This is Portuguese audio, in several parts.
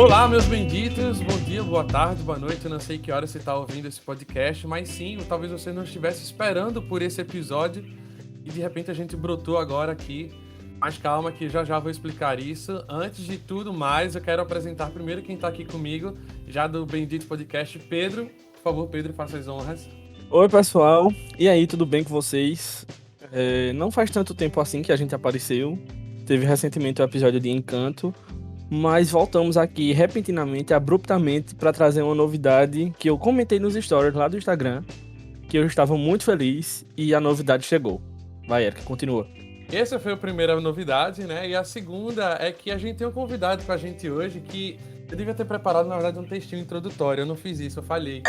Olá, meus benditos, bom dia, boa tarde, boa noite, eu não sei que hora você está ouvindo esse podcast, mas sim, talvez você não estivesse esperando por esse episódio e de repente a gente brotou agora aqui. Mas calma que já vou explicar isso. Antes de tudo mais, eu quero apresentar primeiro quem está aqui comigo, já do Bendito Podcast, Pedro. Por favor, Pedro, faça as honras. Oi, pessoal. E aí, tudo bem com vocês? Não faz tanto tempo assim que a gente apareceu. Teve recentemente o episódio de Encanto, mas voltamos aqui repentinamente, abruptamente, para trazer uma novidade que eu comentei nos stories lá do Instagram, que eu estava muito feliz e a novidade chegou. Vai, Erika, continua. Essa foi a primeira novidade, né? E a segunda é que a gente tem um convidado com a gente hoje que eu devia ter preparado, na verdade, um textinho introdutório. Eu não fiz isso, eu falhei.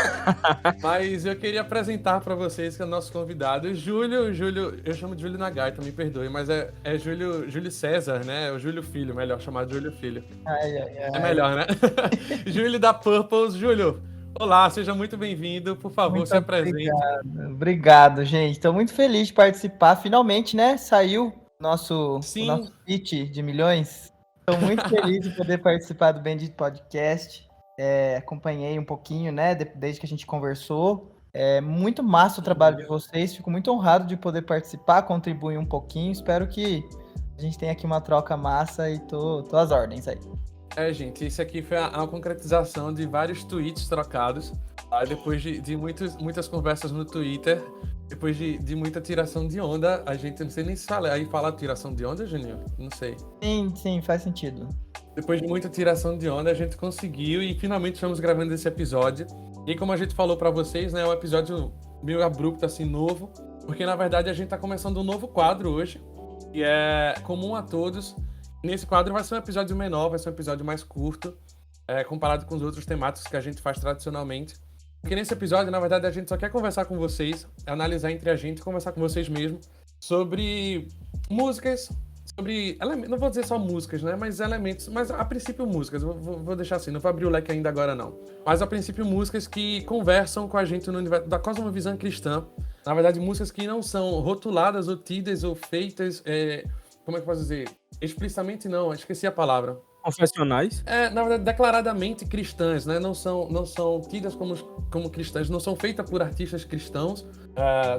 Mas eu queria apresentar para vocês que é o nosso convidado, Júlio, eu chamo de Júlio Nagaita, me perdoe, mas é Júlio César, né? É o Júlio Filho, melhor chamado Júlio Filho. Ai. É melhor, né? Júlio da Purples. Júlio, olá, seja muito bem-vindo. Por favor, Muito se apresente. Obrigado, gente. Estou muito feliz de participar. Finalmente, né? Saiu o nosso pitch de milhões. Estou muito feliz de poder participar do Bendito Podcast. Acompanhei um pouquinho, né? Desde que a gente conversou. É muito massa o trabalho de vocês. Fico muito honrado de poder participar, contribuir um pouquinho. Espero que a gente tenha aqui uma troca massa e tô às ordens aí. Gente, isso aqui foi a concretização de vários tweets trocados, tá? Depois de muitas conversas no Twitter, depois de muita tiração de onda, a gente, não sei nem se fala, aí fala tiração de onda, Juninho? Não sei. Sim, faz sentido. Depois de muita tiração de onda, a gente conseguiu e finalmente estamos gravando esse episódio. E como a gente falou pra vocês, né, é um episódio meio abrupto, assim, novo, porque na verdade a gente tá começando um novo quadro hoje, que é comum a todos. Nesse quadro vai ser um episódio menor, vai ser um episódio mais curto, comparado com os outros temáticos que a gente faz tradicionalmente. Porque nesse episódio, na verdade, a gente só quer conversar com vocês, analisar entre a gente, conversar com vocês mesmos sobre músicas, sobre... Não vou dizer só músicas, né? Mas elementos, mas a princípio músicas, vou deixar assim, não vou abrir o leque ainda agora não. Mas a princípio músicas que conversam com a gente no universo da cosmovisão cristã. Na verdade, músicas que não são rotuladas ou tidas ou feitas... como é que eu posso dizer? Explicitamente não, esqueci a palavra. Confessionais? Na verdade, declaradamente cristãs, né? Não são tidas como cristãs, não são feitas por artistas cristãos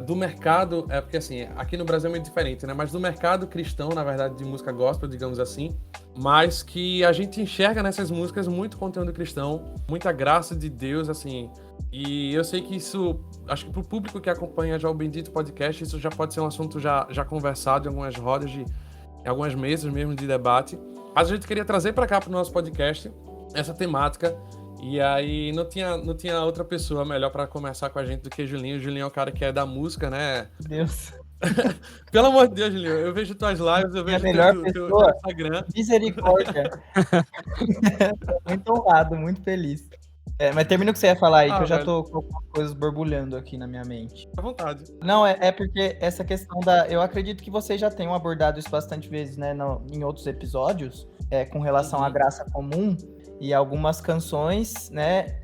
do mercado, porque assim, aqui no Brasil é muito diferente, né? Mas do mercado cristão, na verdade, de música gospel, digamos assim, mas que a gente enxerga nessas músicas muito conteúdo cristão, muita graça de Deus, assim. E eu sei que isso, acho que pro público que acompanha já o Bendito Podcast, isso já pode ser um assunto já conversado em algumas rodas em algumas mesas mesmo de debate. Mas a gente queria trazer para cá pro nosso podcast essa temática. E aí não tinha outra pessoa melhor para conversar com a gente do que Julinho. O Julinho é o cara que é da música, né? Deus. Pelo amor de Deus, Julinho, eu vejo tuas lives, eu vejo teu Instagram. Misericórdia. Muito honrado, muito feliz. Mas termina o que você ia falar aí, que eu já tô com algumas coisas borbulhando aqui na minha mente. À vontade. Não, é porque essa questão eu acredito que vocês já tenham abordado isso bastante vezes, né, em outros episódios, com relação à graça comum e algumas canções, né,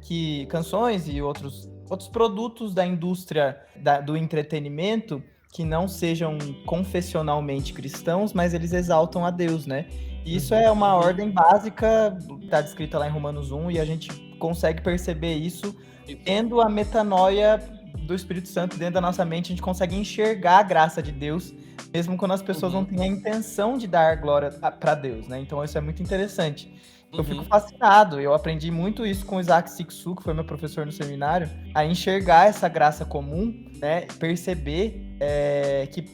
canções e outros produtos da indústria do entretenimento que não sejam confessionalmente cristãos, mas eles exaltam a Deus, né? E isso é uma ordem básica, está descrita lá em Romanos 1, e a gente consegue perceber isso tendo a metanoia do Espírito Santo dentro da nossa mente. A gente consegue enxergar a graça de Deus, mesmo quando as pessoas não têm a intenção de dar glória para Deus, né? Então isso é muito interessante. Eu fico fascinado, eu aprendi muito isso com o Isaac Siksu, que foi meu professor no seminário, a enxergar essa graça comum, né? Perceber que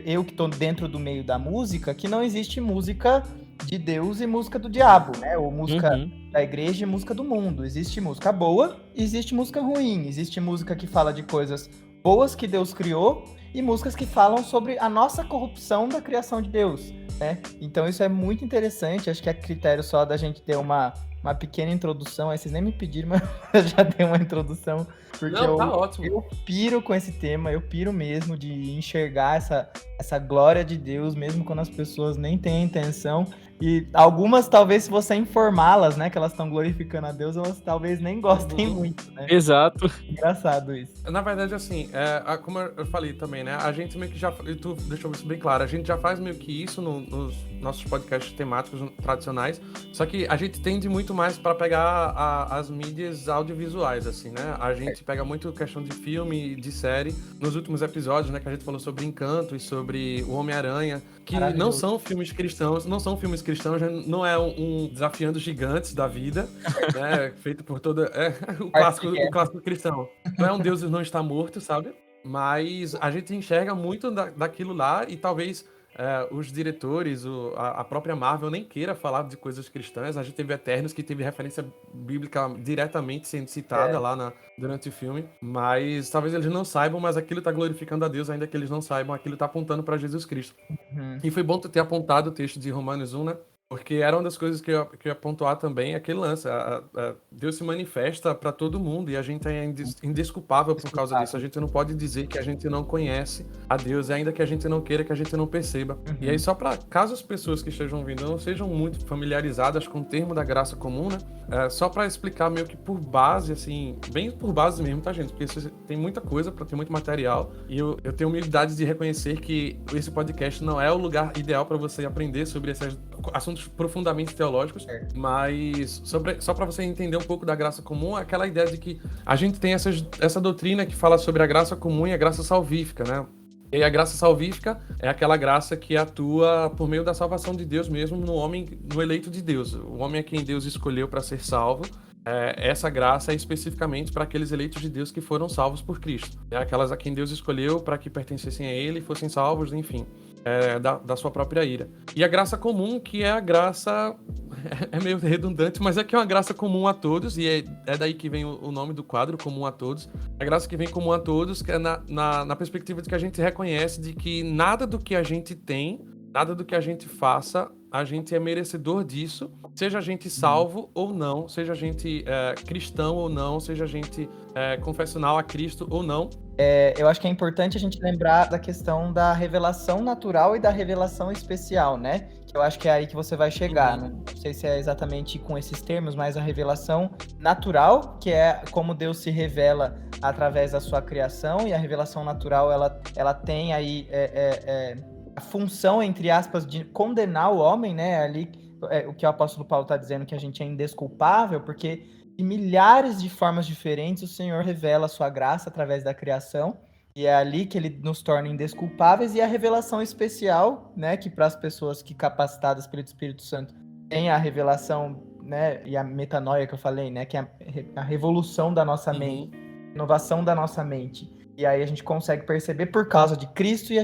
eu que estou dentro do meio da música, que não existe música de Deus e música do diabo, né? Ou música da igreja e música do mundo. Existe música boa e existe música ruim. Existe música que fala de coisas boas que Deus criou e músicas que falam sobre a nossa corrupção da criação de Deus, né? Então isso é muito interessante. Acho que é critério só da gente ter uma pequena introdução. Aí vocês nem me pediram, mas eu já dei uma introdução. Porque tá ótimo. Eu piro com esse tema, eu piro mesmo de enxergar essa glória de Deus, mesmo quando as pessoas nem têm a intenção. E algumas, talvez, se você informá-las, né, que elas estão glorificando a Deus, elas talvez nem gostem muito, né? Exato. Engraçado isso. Na verdade, assim, como eu falei também, né, a gente meio que já, tu deixou isso bem claro, a gente já faz meio que isso nossos podcasts temáticos tradicionais, só que a gente tende muito mais para pegar as mídias audiovisuais, assim, né? A gente pega muito questão de filme, de série. Nos últimos episódios, né, que a gente falou sobre Encanto e sobre o Homem-Aranha, que não são filmes cristãos, não é um Desafiando Gigantes da vida, né? Feito por toda... o clássico cristão. Não é um Deus não está morto, sabe? Mas a gente enxerga muito daquilo lá e talvez os diretores, a própria Marvel nem queira falar de coisas cristãs. A gente teve Eternos, que teve referência bíblica diretamente sendo citada lá durante o filme. Mas talvez eles não saibam, mas aquilo tá glorificando a Deus, ainda que eles não saibam, aquilo tá apontando para Jesus Cristo. E foi bom tu ter apontado o texto de Romanos 1, né? Porque era uma das coisas que eu ia pontuar também, aquele lance. Deus se manifesta para todo mundo e a gente é indesculpável por causa disso. A gente não pode dizer que a gente não conhece a Deus, ainda que a gente não queira, que a gente não perceba. E aí, só para caso as pessoas que estejam ouvindo não sejam muito familiarizadas com o termo da graça comum, né? Só para explicar meio que por base, assim, bem por base mesmo, tá, gente? Porque tem muita coisa, tem muito material. E eu tenho humildade de reconhecer que esse podcast não é o lugar ideal para você aprender sobre esses assuntos profundamente teológicos, mas só para você entender um pouco da graça comum, aquela ideia de que a gente tem essa doutrina que fala sobre a graça comum e a graça salvífica, né? E a graça salvífica é aquela graça que atua por meio da salvação de Deus mesmo no homem, no eleito de Deus. O homem é quem Deus escolheu para ser salvo. Essa graça é especificamente para aqueles eleitos de Deus que foram salvos por Cristo. É aquelas a quem Deus escolheu para que pertencessem a Ele e fossem salvos, enfim, da sua própria ira. E a graça comum, que é a graça... É meio redundante, mas é que é uma graça comum a todos, e é daí que vem o nome do quadro, comum a todos. A graça que vem comum a todos, que é na perspectiva de que a gente reconhece de que nada do que a gente tem, nada do que a gente faça, a gente é merecedor disso, seja a gente salvo ou não, seja a gente cristão ou não, seja a gente confessional a Cristo ou não. Eu acho que é importante a gente lembrar da questão da revelação natural e da revelação especial, né? Que eu acho que é aí que você vai chegar. Não sei se é exatamente com esses termos, mas a revelação natural, que é como Deus se revela através da sua criação, e a revelação natural, ela tem aí a função, entre aspas, de condenar o homem, né? Ali, o que o apóstolo Paulo está dizendo, que a gente é indesculpável, porque de milhares de formas diferentes o Senhor revela a sua graça através da criação, e é ali que ele nos torna indesculpáveis. E a revelação especial, né, que para as pessoas que capacitadas pelo Espírito Santo tem a revelação, né, e a metanoia que eu falei, né, que é a revolução da nossa mente, inovação da nossa mente. E aí a gente consegue perceber por causa de Cristo, e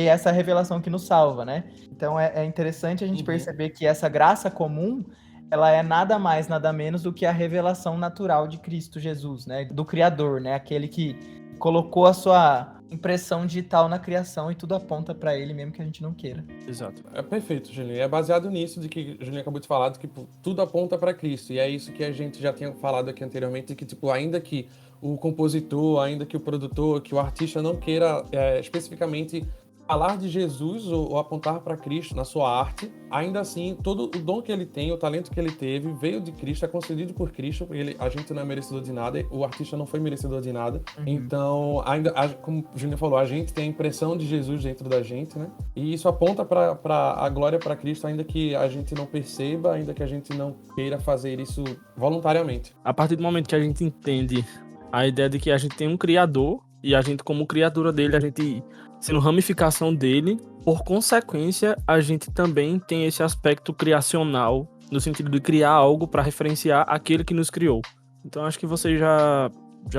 essa revelação que nos salva, né? Então é interessante a gente perceber que essa graça comum, ela é nada mais, nada menos do que a revelação natural de Cristo Jesus, né? Do Criador, né? Aquele que colocou a sua impressão digital na criação e tudo aponta para ele, mesmo que a gente não queira. Exato. É perfeito, Julinho. É baseado nisso de que o Julinho acabou de falar, de que tudo aponta para Cristo. E é isso que a gente já tinha falado aqui anteriormente, de que, tipo, ainda que o compositor, ainda que o produtor, que o artista não queira especificamente falar de Jesus ou apontar para Cristo na sua arte, ainda assim, todo o dom que ele tem, o talento que ele teve, veio de Cristo, é concedido por Cristo, porque a gente não é merecedor de nada, o artista não foi merecedor de nada. Então, ainda, como o Júnior falou, a gente tem a impressão de Jesus dentro da gente, né? E isso aponta para a glória para Cristo, ainda que a gente não perceba, ainda que a gente não queira fazer isso voluntariamente. A partir do momento que a gente entende a ideia de que a gente tem um Criador, e a gente, como criatura dele, a gente sendo ramificação dele, por consequência, a gente também tem esse aspecto criacional, no sentido de criar algo para referenciar aquele que nos criou. Então, acho que vocês já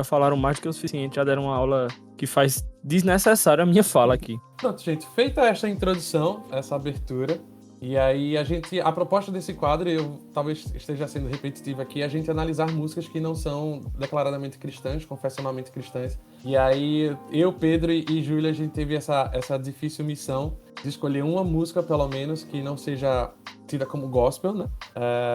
falaram mais do que o suficiente, já deram uma aula que faz desnecessária a minha fala aqui. Pronto, gente, feita esta introdução, essa abertura, e aí a proposta desse quadro, eu talvez esteja sendo repetitivo aqui, é a gente analisar músicas que não são declaradamente cristãs, confessionalmente cristãs. E aí eu, Pedro e Júlia, a gente teve essa difícil missão de escolher uma música, pelo menos, que não seja tida como gospel, né?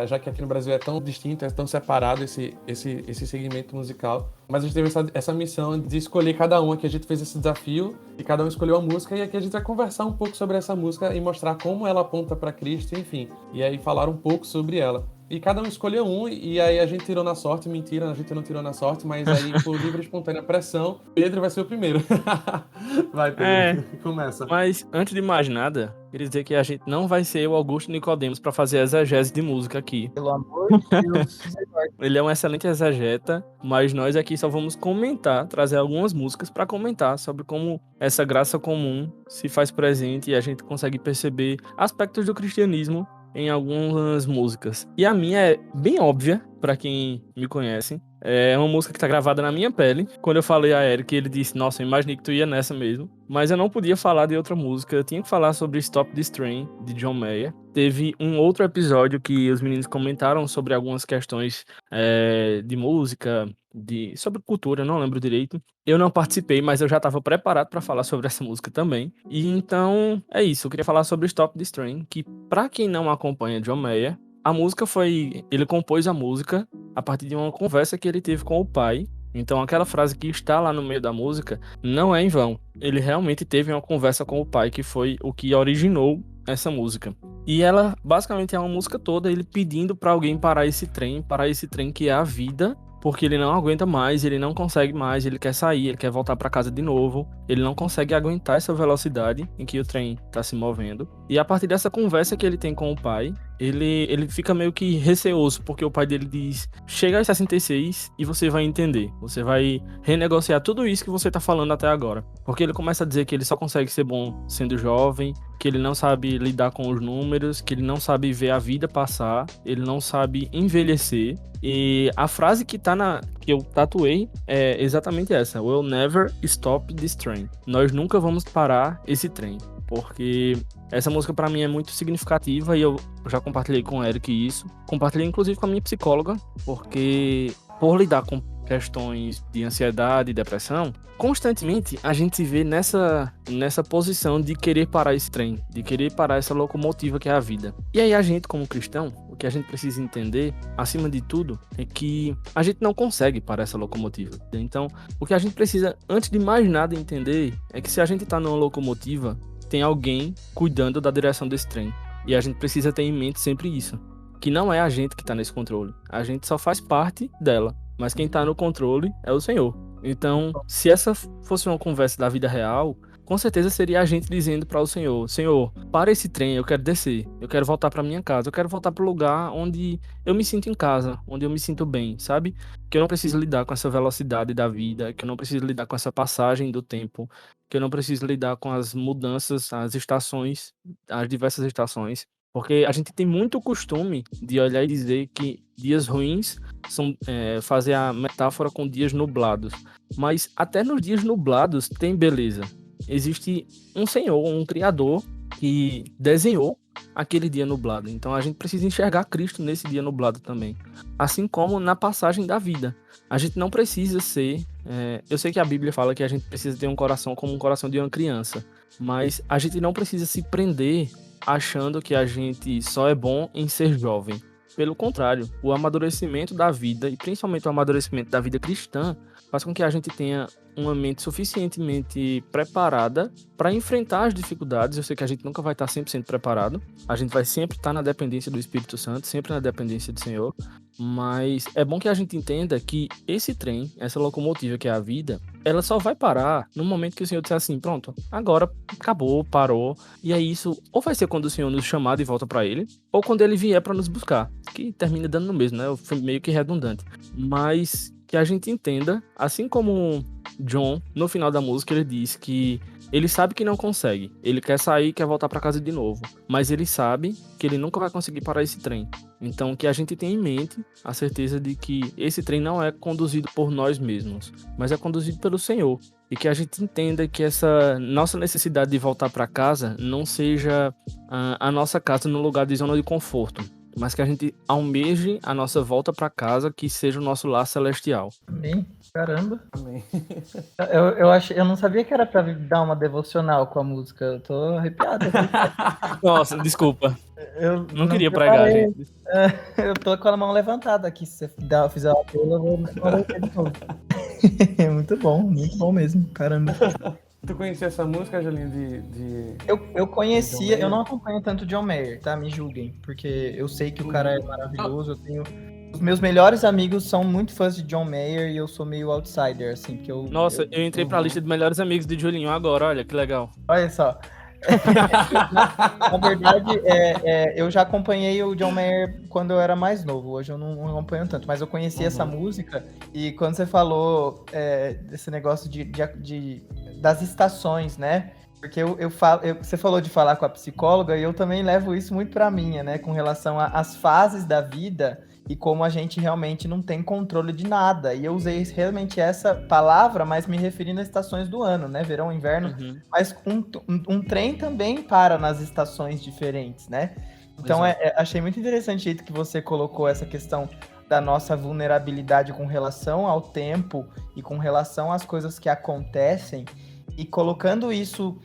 Já que aqui no Brasil é tão distinto, é tão separado esse segmento musical. Mas a gente teve essa missão de escolher cada uma, que a gente fez esse desafio, e cada um escolheu uma música, e aqui a gente vai conversar um pouco sobre essa música e mostrar como ela aponta para Cristo, enfim. E aí falar um pouco sobre ela. e cada um escolheu um, e aí a gente tirou na sorte. Mentira, a gente não tirou na sorte, mas aí por livre e espontânea pressão, Pedro vai ser o primeiro. Vai, Pedro, começa. Mas antes de mais nada, queria dizer que a gente não vai ser o Augusto Nicodemos para fazer exegese de música aqui. Pelo amor de Deus. Ele é um excelente exegeta, mas nós aqui só vamos comentar, trazer algumas músicas para comentar sobre como essa graça comum se faz presente e a gente consegue perceber aspectos do cristianismo em algumas músicas. E a minha é bem óbvia, para quem me conhece. É uma música que tá gravada na minha pele. Quando eu falei a Eric, ele disse, nossa, eu imaginei que tu ia nessa mesmo. Mas eu não podia falar de outra música. Eu tinha que falar sobre Stop This Train, de John Mayer. Teve um outro episódio que os meninos comentaram sobre algumas questões de música, sobre cultura, não lembro direito. Eu não participei, mas eu já estava preparado para falar sobre essa música também. E então, é isso. Eu queria falar sobre Stop This Train, que para quem não acompanha John Mayer, a música ele compôs a música a partir de uma conversa que ele teve com o pai. Então aquela frase que está lá no meio da música não é em vão. Ele realmente teve uma conversa com o pai, que foi o que originou essa música. E ela basicamente é uma música toda ele pedindo para alguém parar esse trem que é a vida, porque ele não aguenta mais, ele não consegue mais, ele quer sair, ele quer voltar para casa de novo, ele não consegue aguentar essa velocidade em que o trem está se movendo. E a partir dessa conversa que ele tem com o pai, ele fica meio que receoso, porque o pai dele diz, chega aos 66 e você vai entender, você vai renegociar tudo isso que você tá falando até agora. Porque ele começa a dizer que ele só consegue ser bom sendo jovem, que ele não sabe lidar com os números, que ele não sabe ver a vida passar, ele não sabe envelhecer. E a frase que eu tatuei é exatamente essa: We'll never stop this train. Nós nunca vamos parar esse trem. Porque essa música pra mim é muito significativa e eu já compartilhei com o Eric isso. Compartilhei inclusive com a minha psicóloga, porque por lidar com questões de ansiedade e depressão, constantemente a gente se vê nessa posição de querer parar esse trem, de querer parar essa locomotiva que é a vida. E aí a gente, como cristão, o que a gente precisa entender, acima de tudo, é que a gente não consegue parar essa locomotiva. Então, o que a gente precisa, antes de mais nada, entender é que se a gente tá numa locomotiva, tem alguém cuidando da direção desse trem. E a gente precisa ter em mente sempre isso, que não é a gente que tá nesse controle. A gente só faz parte dela, mas quem tá no controle é o Senhor. Então, se essa fosse uma conversa da vida real, com certeza seria a gente dizendo para o Senhor, Senhor, para esse trem, eu quero descer, eu quero voltar para minha casa, eu quero voltar para o lugar onde eu me sinto em casa, onde eu me sinto bem, sabe? Que eu não preciso lidar com essa velocidade da vida, que eu não preciso lidar com essa passagem do tempo, que eu não preciso lidar com as mudanças, as estações, as diversas estações. Porque a gente tem muito costume de olhar e dizer que dias ruins são fazer a metáfora com dias nublados. Mas até nos dias nublados tem beleza. Existe um Senhor, um Criador que desenhou aquele dia nublado. Então a gente precisa enxergar Cristo nesse dia nublado também. Assim como na passagem da vida. A gente não precisa ser... eu sei que a Bíblia fala que a gente precisa ter um coração como um coração de uma criança. Mas a gente não precisa se prender achando que a gente só é bom em ser jovem. Pelo contrário, o amadurecimento da vida, e principalmente o amadurecimento da vida cristã, faz com que a gente tenha uma mente suficientemente preparada para enfrentar as dificuldades. Eu sei que a gente nunca vai estar 100% preparado, a gente vai sempre estar na dependência do Espírito Santo, sempre na dependência do Senhor, mas é bom que a gente entenda que esse trem, essa locomotiva que é a vida, ela só vai parar no momento que o Senhor disser assim, pronto, agora acabou, parou, e aí isso ou vai ser quando o Senhor nos chamar de volta para Ele, ou quando Ele vier para nos buscar, que termina dando no mesmo, né? Foi meio que redundante, mas que a gente entenda, assim como John, no final da música, ele diz que ele sabe que não consegue, ele quer sair, quer voltar para casa de novo, mas ele sabe que ele nunca vai conseguir parar esse trem. Então que a gente tenha em mente a certeza de que esse trem não é conduzido por nós mesmos, mas é conduzido pelo Senhor. E que a gente entenda que essa nossa necessidade de voltar para casa não seja a nossa casa no lugar de zona de conforto, mas que a gente almeje a nossa volta para casa, que seja o nosso lar celestial. Amém. Caramba. Amém. Eu não sabia que era pra dar uma devocional com a música. Eu tô arrepiado aqui. Nossa, desculpa. Eu não queria pregar, gente. Eu tô com a mão levantada aqui. Se você fizer uma coisa, eu vou de novo. Muito bom mesmo. Caramba. Tu conhecia essa música, Julinho, Eu conhecia, John eu não Mayer? acompanho tanto John Mayer, tá? Me julguem, porque eu sei que o cara é maravilhoso, eu tenho... Os meus melhores amigos são muito fãs de John Mayer e eu sou meio outsider, assim, porque Nossa, eu entrei pra lista de melhores amigos de Julinho agora, olha que legal. olha só. Na verdade, eu já acompanhei o John Mayer quando eu era mais novo. Hoje eu não acompanho tanto, mas eu conheci essa música. E quando você falou desse negócio das estações, né? Porque você falou de falar com a psicóloga e eu também levo isso muito pra minha, né? Com relação às fases da vida e como a gente realmente não tem controle de nada. E eu usei realmente essa palavra, mas me referindo às estações do ano, né? Verão, inverno. Uhum. Mas um trem também para nas estações diferentes, né? Então, achei muito interessante o jeito que você colocou essa questão da nossa vulnerabilidade com relação ao tempo e com relação às coisas que acontecem e colocando isso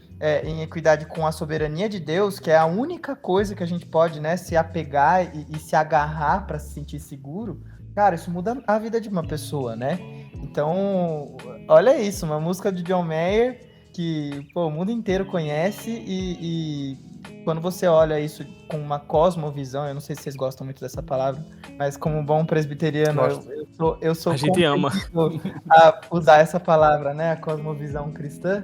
em equidade com a soberania de Deus, que é a única coisa que a gente pode, né, se apegar e se agarrar para se sentir seguro. Cara, isso muda a vida de uma pessoa, né? Então, olha isso, uma música de John Mayer que o mundo inteiro conhece e quando você olha isso com uma cosmovisão, eu não sei se vocês gostam muito dessa palavra, mas como um bom presbiteriano, eu sou A gente ama. a usar essa palavra, né, a cosmovisão cristã,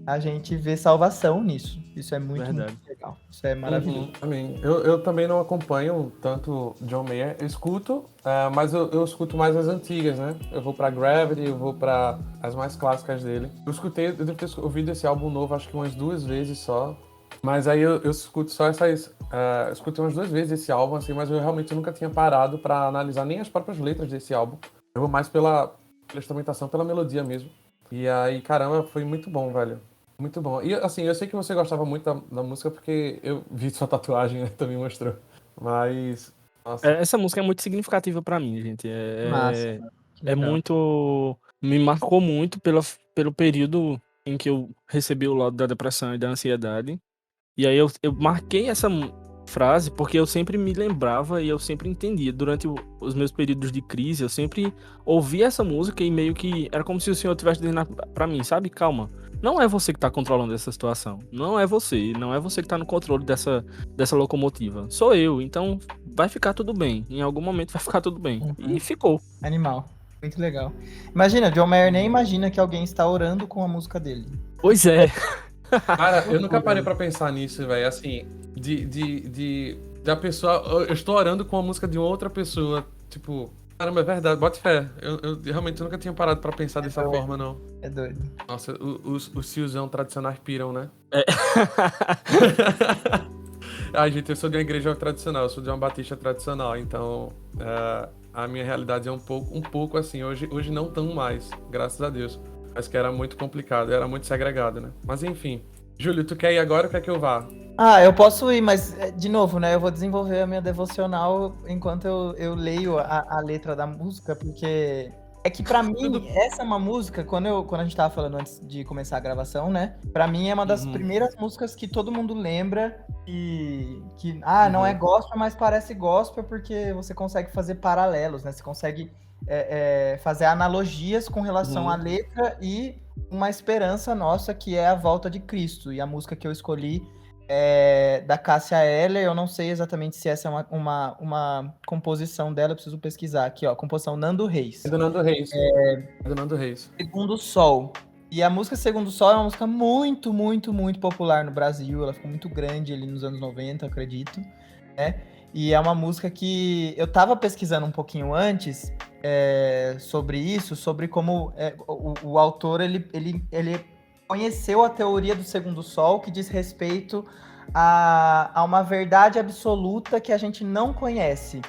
a gente vê salvação nisso. Isso é muito legal. Isso é maravilhoso. Amém. Eu também não acompanho tanto John Mayer. Eu escuto, mas eu escuto mais as antigas, né? Eu vou pra Gravity, eu vou pra as mais clássicas dele. Eu devo ter ouvido esse álbum novo acho que umas 2 vezes só. Mas aí eu escuto só essas... eu escutei umas 2 vezes esse álbum, assim, mas eu realmente nunca tinha parado pra analisar nem as próprias letras desse álbum. Eu vou mais pela instrumentação, pela melodia mesmo. E aí, caramba, foi muito bom, velho. Muito bom. E assim, eu sei que você gostava muito da música porque eu vi sua tatuagem, né? Também mostrou. Mas, nossa. Essa música é muito significativa pra mim, gente. Massa. É muito... Me marcou muito pelo período em que eu recebi o laudo da depressão e da ansiedade. E aí eu marquei essa frase porque eu sempre me lembrava e eu sempre entendia. Durante os meus períodos de crise, eu sempre ouvia essa música e meio que era como se o Senhor estivesse dizendo pra mim, sabe? Calma. Não é você que tá controlando essa situação. Não é você que tá no controle dessa locomotiva. Sou eu. Então vai ficar tudo bem. Em algum momento vai ficar tudo bem. E ficou. Animal. Muito legal. Imagina, John Mayer nem imagina que alguém está orando com a música dele. Pois é. Cara, eu nunca parei pra pensar nisso, velho. Assim, da pessoa... Eu estou orando com a música de outra pessoa. Tipo... Caramba, é verdade, bota fé. Eu realmente nunca tinha parado pra pensar dessa forma, não. É doido. Nossa, os tiozão tradicionais piram, né? Ai, gente, eu sou de uma igreja tradicional, eu sou de uma batista tradicional, então a minha realidade é um pouco assim. Hoje não tão mais, graças a Deus. Mas que era muito complicado, era muito segregado, né? Mas enfim. Júlio, tu quer ir agora ou quer que eu vá? Eu posso ir, mas, de novo, né? Eu vou desenvolver a minha devocional enquanto eu leio a letra da música, porque é que pra mim, essa é uma música, quando a gente tava falando antes de começar a gravação, né? Pra mim é uma das primeiras músicas que todo mundo lembra que não é gospel, mas parece gospel porque você consegue fazer paralelos, né? Você consegue fazer analogias com relação à letra e uma esperança nossa que é a volta de Cristo. E a música que eu escolhi é da Cássia Eller. Eu não sei exatamente se essa é uma composição dela, eu preciso pesquisar aqui, ó. Composição Nando Reis. É do Nando Reis. É do Nando Reis. Segundo Sol. E a música Segundo Sol é uma música muito, muito, muito popular no Brasil. Ela ficou muito grande ali nos anos 90, acredito, né? E é uma música que eu tava pesquisando um pouquinho antes sobre isso, sobre como o autor ele conheceu a teoria do segundo sol, que diz respeito a uma verdade absoluta que a gente não conhece.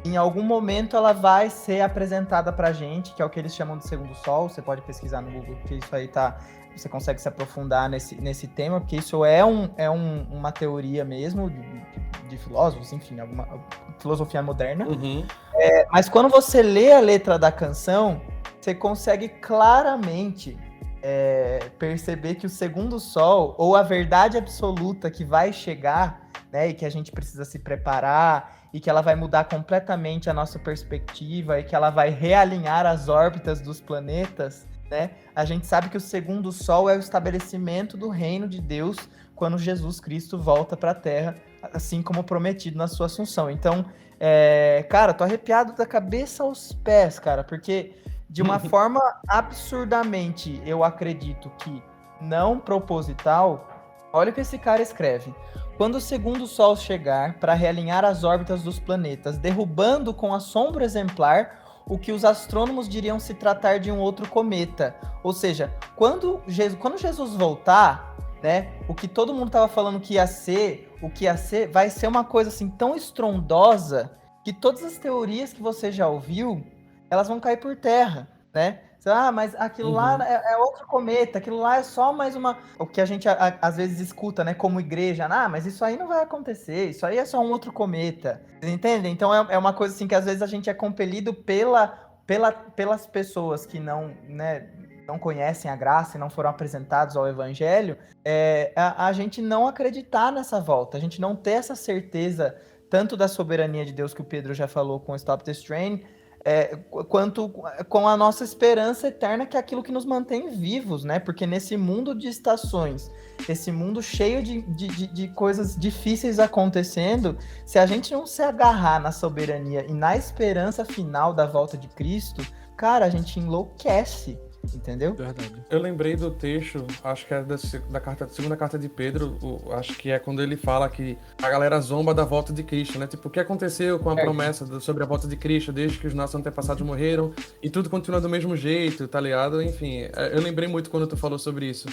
Em algum momento ela vai ser apresentada pra gente, que é o que eles chamam de segundo sol. Você pode pesquisar no Google, porque isso aí você consegue se aprofundar nesse tema, porque isso é uma teoria mesmo de filósofos, enfim, alguma filosofia moderna. Mas quando você lê a letra da canção, você consegue claramente perceber que o segundo sol, ou a verdade absoluta que vai chegar, né, e que a gente precisa se preparar, e que ela vai mudar completamente a nossa perspectiva, e que ela vai realinhar as órbitas dos planetas, né? A gente sabe que o segundo sol é o estabelecimento do reino de Deus quando Jesus Cristo volta para a Terra, assim como prometido na sua assunção. Então, cara, tô arrepiado da cabeça aos pés, cara, porque de uma forma absurdamente, eu acredito que não proposital, olha o que esse cara escreve. Quando o segundo sol chegar para realinhar as órbitas dos planetas, derrubando com assombro exemplar o que os astrônomos diriam se tratar de um outro cometa. Ou seja, quando Jesus voltar, né, o que todo mundo estava falando que ia ser, vai ser uma coisa assim tão estrondosa que todas as teorias que você já ouviu, elas vão cair por terra, né? Mas aquilo lá é outro cometa, aquilo lá é só mais uma... O que a gente às vezes escuta, né, como igreja, mas isso aí não vai acontecer, isso aí é só um outro cometa, vocês entendem? Então é uma coisa assim que às vezes a gente é compelido pelas pessoas que não conhecem a graça e não foram apresentados ao evangelho, a gente não acreditar nessa volta, a gente não ter essa certeza tanto da soberania de Deus que o Pedro já falou com Stop This Train, quanto com a nossa esperança eterna, que é aquilo que nos mantém vivos, né? Porque nesse mundo de estações, esse mundo cheio de coisas difíceis acontecendo, se a gente não se agarrar na soberania e na esperança final da volta de Cristo, cara, a gente enlouquece. Entendeu? Verdade. Eu lembrei do texto, acho que é da segunda carta de Pedro, acho que é quando ele fala que a galera zomba da volta de Cristo, né? Tipo, o que aconteceu com a promessa sobre a volta de Cristo desde que os nossos antepassados morreram e tudo continua do mesmo jeito, tá ligado? Enfim, eu lembrei muito quando tu falou sobre isso.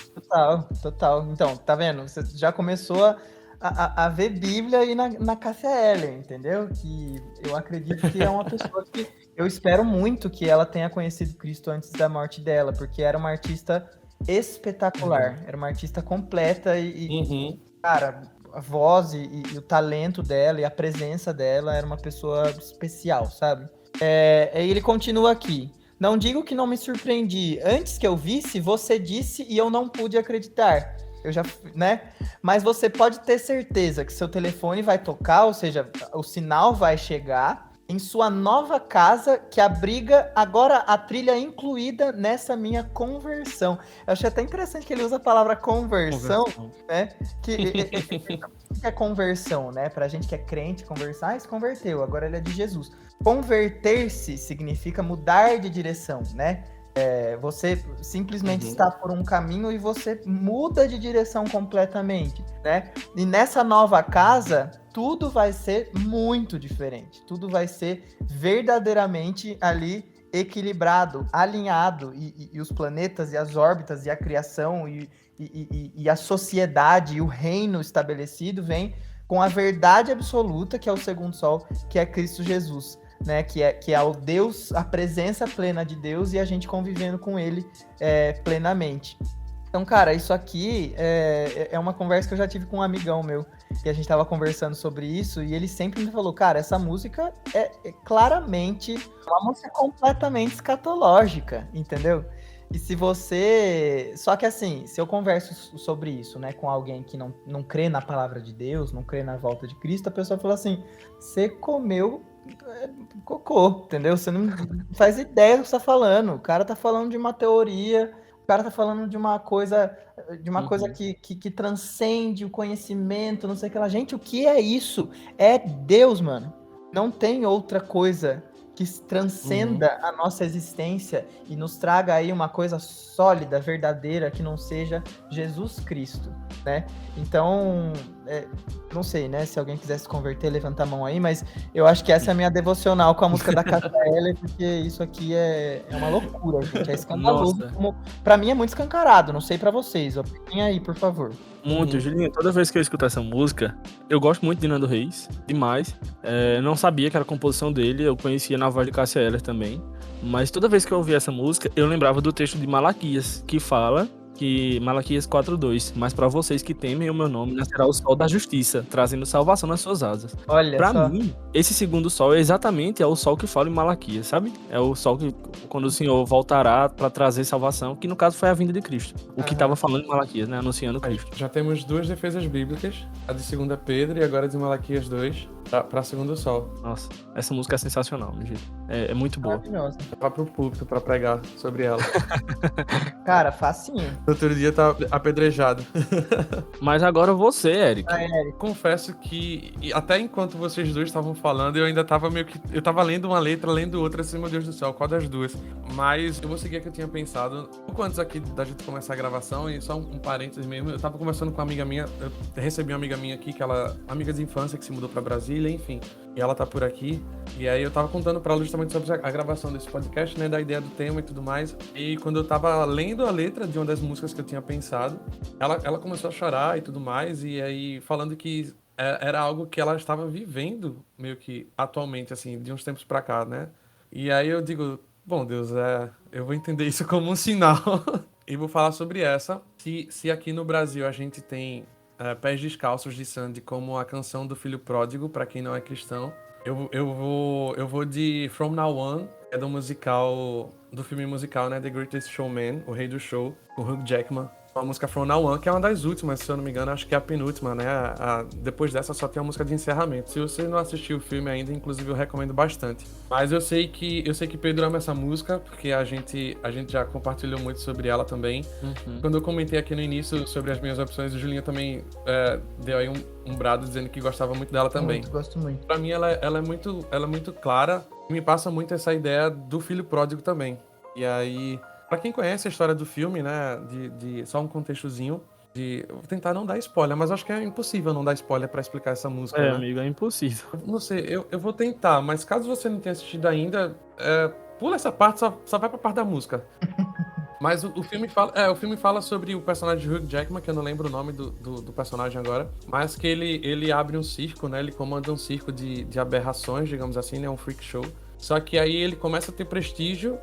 Total. Então, tá vendo? Você já começou a ver Bíblia aí na Cássia Eller, entendeu? Que eu acredito que é uma pessoa que eu espero muito que ela tenha conhecido Cristo antes da morte dela, porque era uma artista espetacular, era uma artista completa e cara, a voz e o talento dela e a presença dela era uma pessoa especial, sabe? E ele continua aqui. Não digo que não me surpreendi. Antes que eu visse, você disse e eu não pude acreditar. Eu já, né? Mas você pode ter certeza que seu telefone vai tocar, ou seja, o sinal vai chegar em sua nova casa que abriga agora a trilha incluída nessa minha conversão. Eu achei até interessante que ele usa a palavra conversão. Né? O que é conversão, né? Pra gente que é crente, conversar, se converteu, agora ele é de Jesus. Converter-se significa mudar de direção, né? Você simplesmente está por um caminho e você muda de direção completamente, né? E nessa nova casa, tudo vai ser muito diferente. Tudo vai ser verdadeiramente ali equilibrado, alinhado. E os planetas e as órbitas e a criação e a sociedade e o reino estabelecido vem com a verdade absoluta, que é o segundo sol, que é Cristo Jesus. Né, que é o Deus, a presença plena de Deus e a gente convivendo com ele plenamente. Então, cara, isso aqui é uma conversa que eu já tive com um amigão meu, que a gente tava conversando sobre isso, e ele sempre me falou, cara, essa música é claramente uma música completamente escatológica, entendeu? E se você... Só que assim, se eu converso sobre isso, né, com alguém que não crê na palavra de Deus, não crê na volta de Cristo, a pessoa fala assim, você comeu cocô, entendeu? Você não faz ideia do que você tá falando. O cara tá falando de uma teoria, o cara tá falando de uma coisa que transcende o conhecimento, não sei o que lá. Gente, o que é isso? É Deus, mano. Não tem outra coisa que transcenda a nossa existência e nos traga aí uma coisa sólida, verdadeira, que não seja Jesus Cristo, né? Então, não sei, né? Se alguém quiser se converter, levanta a mão aí, mas eu acho que essa é a minha devocional com a música da Cássia Eller, porque isso aqui é uma loucura, gente. É escandaloso. Pra mim é muito escancarado, não sei pra vocês. Opinem aí, por favor. Muito, Julinho. Toda vez que eu escuto essa música, eu gosto muito de Nando Reis, demais. Não sabia que era a composição dele, eu conhecia na voz de Cássia Eller também. Mas toda vez que eu ouvia essa música, eu lembrava do texto de Malaquias, que fala que Malaquias 4:2, mas para vocês que temem o meu nome, nascerá o sol da justiça, trazendo salvação nas suas asas. Olha pra só. mim, esse segundo sol é o sol que fala em Malaquias, sabe? É o sol que quando o Senhor voltará para trazer salvação, que no caso foi a vinda de Cristo. O que estava falando em Malaquias, né? Anunciando Cristo. Já temos 2 defesas bíblicas, a de 2 Pedro e agora de Malaquias 2, para segundo sol. Nossa, essa música é sensacional, meu jeito. É muito boa. Maravilhosa. Vai pro púlpito para pregar sobre ela. Cara, facinho. Outro dia tá apedrejado. Mas agora você, Eric. Confesso que até enquanto vocês dois estavam falando, eu ainda tava meio que... Eu tava lendo uma letra, lendo outra, assim, meu Deus do céu, qual das duas? Mas eu vou seguir a que eu tinha pensado. Pouco antes aqui da gente começar a gravação, e só um parênteses mesmo, eu tava conversando com uma amiga minha, eu recebi uma amiga minha aqui, que ela... Amiga de infância, que se mudou pra Brasília, enfim. E ela tá por aqui. E aí eu tava contando pra ela justamente sobre a gravação desse podcast, né, da ideia do tema e tudo mais. E quando eu tava lendo a letra de uma das músicas que eu tinha pensado, ela começou a chorar e tudo mais, e aí falando que era algo que ela estava vivendo meio que atualmente, assim, de uns tempos pra cá, né? E aí eu digo, bom, Deus, eu vou entender isso como um sinal e vou falar sobre essa. Se aqui no Brasil a gente tem Pés Descalços de Sandy como a canção do Filho Pródigo, pra quem não é cristão, eu vou de From Now On, é do filme musical, né, The Greatest Showman, O Rei do Show, com Hugh Jackman. A música From Now On, que é uma das últimas, se eu não me engano, acho que é a penúltima, né? Depois dessa só tem a música de encerramento. Se você não assistiu o filme ainda, inclusive eu recomendo bastante. Mas eu sei que Pedro ama essa música, porque a gente já compartilhou muito sobre ela também. Uhum. Quando eu comentei aqui no início sobre as minhas opções, o Julinho também deu aí um brado dizendo que gostava muito dela também. Gosto muito. Pra mim, ela é muito clara e me passa muito essa ideia do filho pródigo também. E aí... Pra quem conhece a história do filme, né, só um contextozinho, eu vou tentar não dar spoiler, mas acho que é impossível não dar spoiler pra explicar essa música, né? Amigo, é impossível. Não sei, eu vou tentar, mas caso você não tenha assistido ainda, pula essa parte, só vai pra parte da música. Mas o filme fala sobre o personagem de Hugh Jackman, que eu não lembro o nome do personagem agora, mas que ele abre um circo, né, ele comanda um circo de aberrações, digamos assim, né, um freak show. Só que aí ele começa a ter prestígio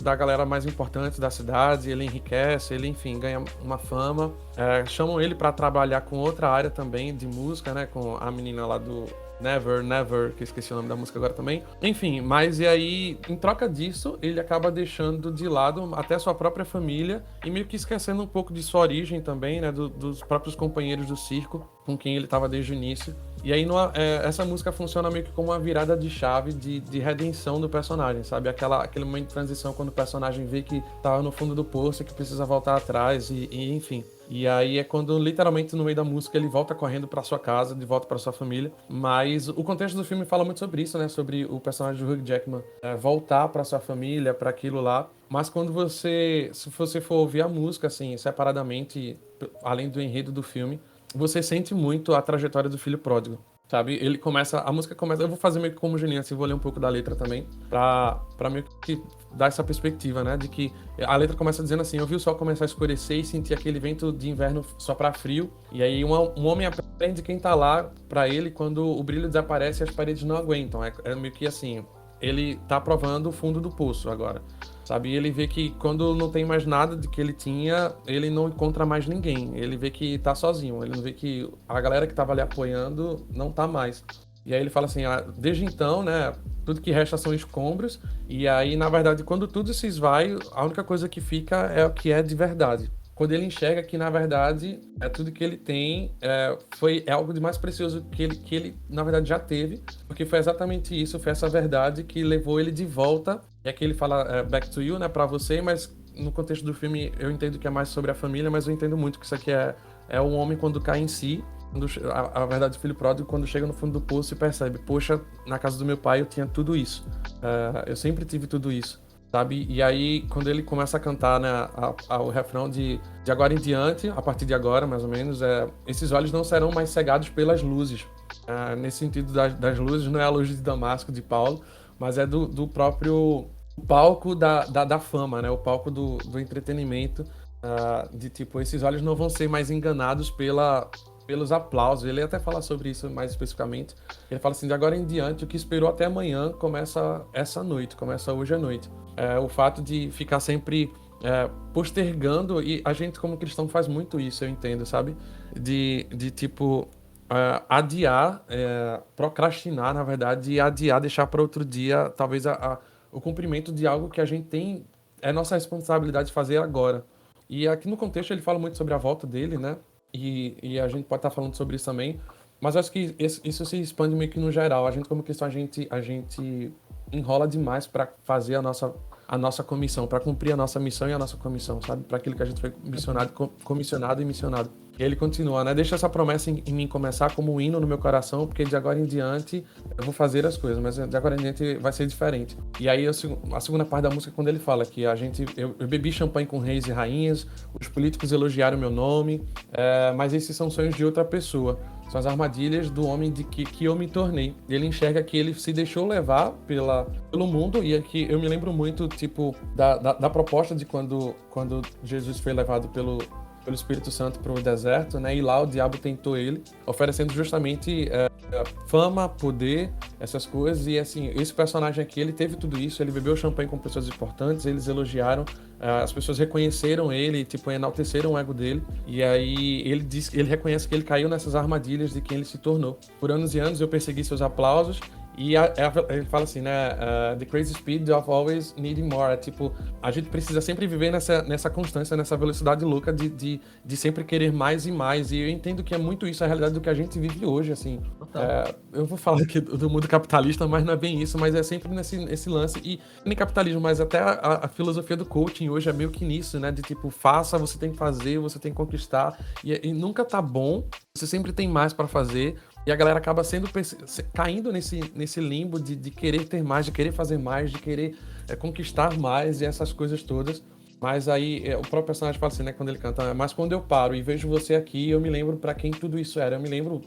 da galera mais importante da cidade, ele enriquece, ele, enfim, ganha uma fama. Chamam ele pra trabalhar com outra área também de música, né, com a menina lá do Never, que eu esqueci o nome da música agora também. Enfim, mas e aí, em troca disso, ele acaba deixando de lado até a sua própria família e meio que esquecendo um pouco de sua origem também, né, dos próprios companheiros do circo, com quem ele estava desde o início. E aí essa música funciona meio que como uma virada de chave de redenção do personagem, sabe? Aquele momento de transição quando o personagem vê que tava no fundo do poço e que precisa voltar atrás e enfim. E aí é quando, literalmente, no meio da música, ele volta correndo pra sua casa, de volta pra sua família. Mas o contexto do filme fala muito sobre isso, né? Sobre o personagem do Hugh Jackman voltar pra sua família, pra aquilo lá. Mas se você for ouvir a música, assim, separadamente, além do enredo do filme, você sente muito a trajetória do filho pródigo, sabe? A música começa... Eu vou fazer meio que como o Juninho, assim, vou ler um pouco da letra também, pra meio que dar essa perspectiva, né? De que a letra começa dizendo assim: eu vi o sol começar a escurecer e senti aquele vento de inverno soprar frio. E aí um homem aprende quem tá lá pra ele quando o brilho desaparece e as paredes não aguentam. É meio que assim, ele tá provando o fundo do poço agora, sabe? E ele vê que quando não tem mais nada de que ele tinha, ele não encontra mais ninguém. Ele vê que tá sozinho, ele não vê que a galera que tava ali apoiando não tá mais. E aí ele fala assim, desde então, né, tudo que resta são escombros, e aí, na verdade, quando tudo se esvai, a única coisa que fica é o que é de verdade. Quando ele enxerga que, na verdade, tudo que ele tem é algo de mais precioso que ele, na verdade, já teve, porque foi exatamente isso, foi essa verdade que levou ele de volta. E aqui ele fala back to you, né, pra você, mas no contexto do filme eu entendo que é mais sobre a família, mas eu entendo muito que isso aqui é um homem quando cai em si, a verdade do filho pródigo, quando chega no fundo do poço e percebe, poxa, na casa do meu pai eu tinha tudo isso, eu sempre tive tudo isso, sabe? E aí, quando ele começa a cantar, né, o refrão de agora em diante, a partir de agora, mais ou menos, esses olhos não serão mais cegados pelas luzes. Nesse sentido das luzes, não é a luz de Damasco, de Paulo, mas é do próprio palco da fama, né? O palco do entretenimento, de tipo, esses olhos não vão ser mais enganados pelos aplausos. Ele até fala sobre isso mais especificamente. Ele fala assim, de agora em diante, o que esperou até amanhã começa essa noite, começa hoje à noite. O fato de ficar sempre postergando, e a gente como cristão faz muito isso, eu entendo, sabe? De tipo, adiar, procrastinar, na verdade, e adiar, deixar para outro dia, talvez o cumprimento de algo que a gente tem, é nossa responsabilidade de fazer agora. E aqui no contexto ele fala muito sobre a volta dele, né? E a gente pode estar falando sobre isso também, mas eu acho que isso se expande meio que no geral. A gente, como cristão, a gente enrola demais para fazer a nossa comissão, para cumprir a nossa missão e a nossa comissão, sabe? Para aquilo que a gente foi comissionado e missionado. E ele continua, né? Deixa essa promessa em mim começar como um hino no meu coração, porque de agora em diante eu vou fazer as coisas, mas de agora em diante vai ser diferente. E aí a segunda parte da música é quando ele fala que eu bebi champanhe com reis e rainhas, os políticos elogiaram meu nome, mas esses são sonhos de outra pessoa. São as armadilhas do homem de que eu me tornei. Ele enxerga que ele se deixou levar pelo mundo, e aqui eu me lembro muito, tipo, da proposta de quando Jesus foi levado pelo Espírito Santo para o deserto, né? E lá o diabo tentou ele, oferecendo justamente fama, poder, essas coisas. E assim, esse personagem aqui, ele teve tudo isso, ele bebeu champanhe com pessoas importantes, eles elogiaram, as pessoas reconheceram ele, tipo, enalteceram o ego dele. E aí ele reconhece que ele caiu nessas armadilhas de quem ele se tornou. Por anos e anos eu persegui seus aplausos. E ele fala assim, né? The crazy speed of always needing more. Tipo, a gente precisa sempre viver nessa constância, nessa velocidade louca de sempre querer mais e mais. E eu entendo que é muito isso a realidade do que a gente vive hoje, assim. Eu vou falar aqui do mundo capitalista, mas não é bem isso. Mas é sempre nesse lance. E nem capitalismo, mas até a filosofia do coaching hoje é meio que nisso, né? De tipo, faça, você tem que fazer, você tem que conquistar. E nunca tá bom. Você sempre tem mais pra fazer. E a galera acaba caindo nesse limbo de querer ter mais, de querer fazer mais, de querer conquistar mais e essas coisas todas. Mas aí o próprio personagem fala assim, né, quando ele canta, mas quando eu paro e vejo você aqui, eu me lembro pra quem tudo isso era. Eu me lembro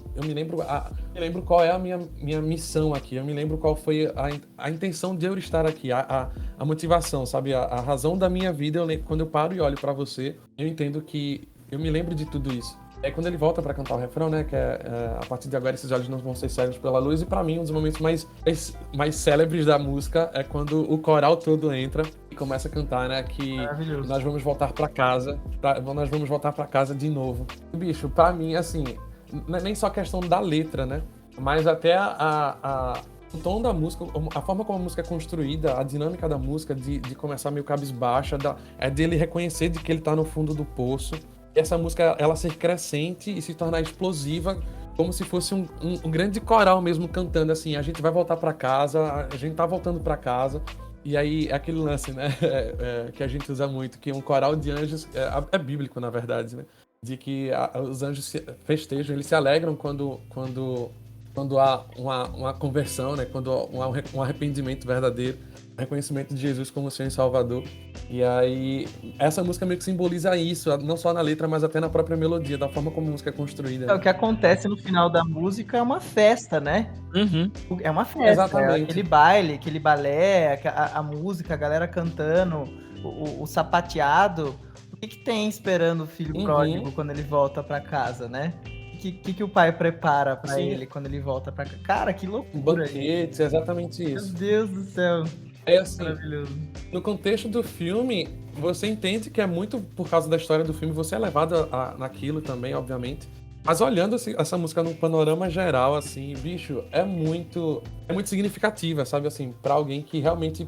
qual é a minha missão aqui. Eu me lembro qual foi a intenção de eu estar aqui, a motivação, sabe? A razão da minha vida. Quando eu paro e olho pra você, eu entendo que eu me lembro de tudo isso. É quando ele volta pra cantar o refrão, né? Que a partir de agora esses olhos não vão ser cegos pela luz. E pra mim, um dos momentos mais célebres da música é quando o coral todo entra e começa a cantar, né? Que nós vamos voltar pra casa. Nós vamos voltar pra casa de novo. Bicho, pra mim, assim, não é nem só questão da letra, né? Mas até o tom da música, a forma como a música é construída, a dinâmica da música, de começar meio cabisbaixa, dele reconhecer de que ele tá no fundo do poço. Essa música, ela ser crescente e se tornar explosiva, como se fosse um grande coral mesmo cantando assim, a gente vai voltar pra casa, a gente tá voltando pra casa. E aí, é aquele lance, né, que a gente usa muito, que um coral de anjos, é bíblico, na verdade, né, de que os anjos festejam, eles se alegram quando há uma conversão, né, quando há um arrependimento verdadeiro, reconhecimento de Jesus como Senhor e Salvador. E aí, essa música meio que simboliza isso, não só na letra, mas até na própria melodia, da forma como a música é construída. O que acontece no final da música é uma festa, né? Uhum. É uma festa. Exatamente. Aquele baile, aquele balé, a música, a galera cantando, o sapateado. O que tem esperando o filho pródigo quando ele volta pra casa, né? O que o pai prepara pra ele quando ele volta pra casa? Cara, que loucura. Banquetes, exatamente isso. Meu Deus do céu. É assim, maravilhoso. No contexto do filme, você entende que é muito por causa da história do filme, você é levado naquilo também, obviamente. Mas olhando essa música num panorama geral, assim, bicho, é muito significativa, sabe, assim, pra alguém que realmente...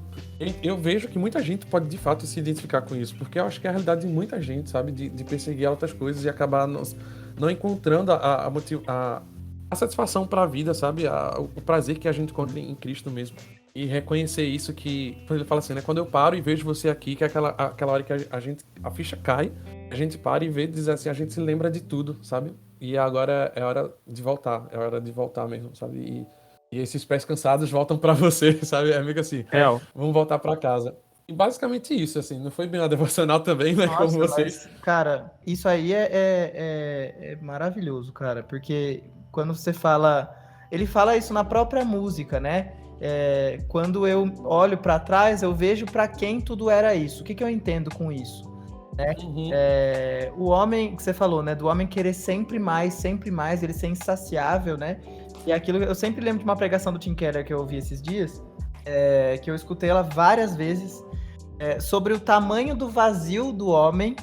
Eu vejo que muita gente pode, de fato, se identificar com isso, porque eu acho que é a realidade de muita gente, sabe, de perseguir outras coisas e acabar não encontrando a satisfação pra vida, sabe, o prazer que a gente encontra em Cristo mesmo. E reconhecer isso que... Quando ele fala assim, né? Quando eu paro e vejo você aqui, que é aquela hora que a ficha cai, a gente para e vê, diz assim, a gente se lembra de tudo, sabe? E agora é hora de voltar. É hora de voltar mesmo, sabe? E esses pés cansados voltam pra você, sabe? É meio que assim, vamos voltar pra casa. E basicamente isso, assim. Não foi bem uma devocional também, né? Nossa, como vocês. Mas, cara, isso aí é maravilhoso, cara. Porque quando você fala... Ele fala isso na própria música, né? Quando eu olho pra trás, eu vejo pra quem tudo era isso. O que eu entendo com isso? Né? O homem, que você falou, né? Do homem querer sempre mais, ele ser insaciável, né? E aquilo, eu sempre lembro de uma pregação do Tim Keller que eu ouvi esses dias, que eu escutei ela várias vezes, sobre o tamanho do vazio do homem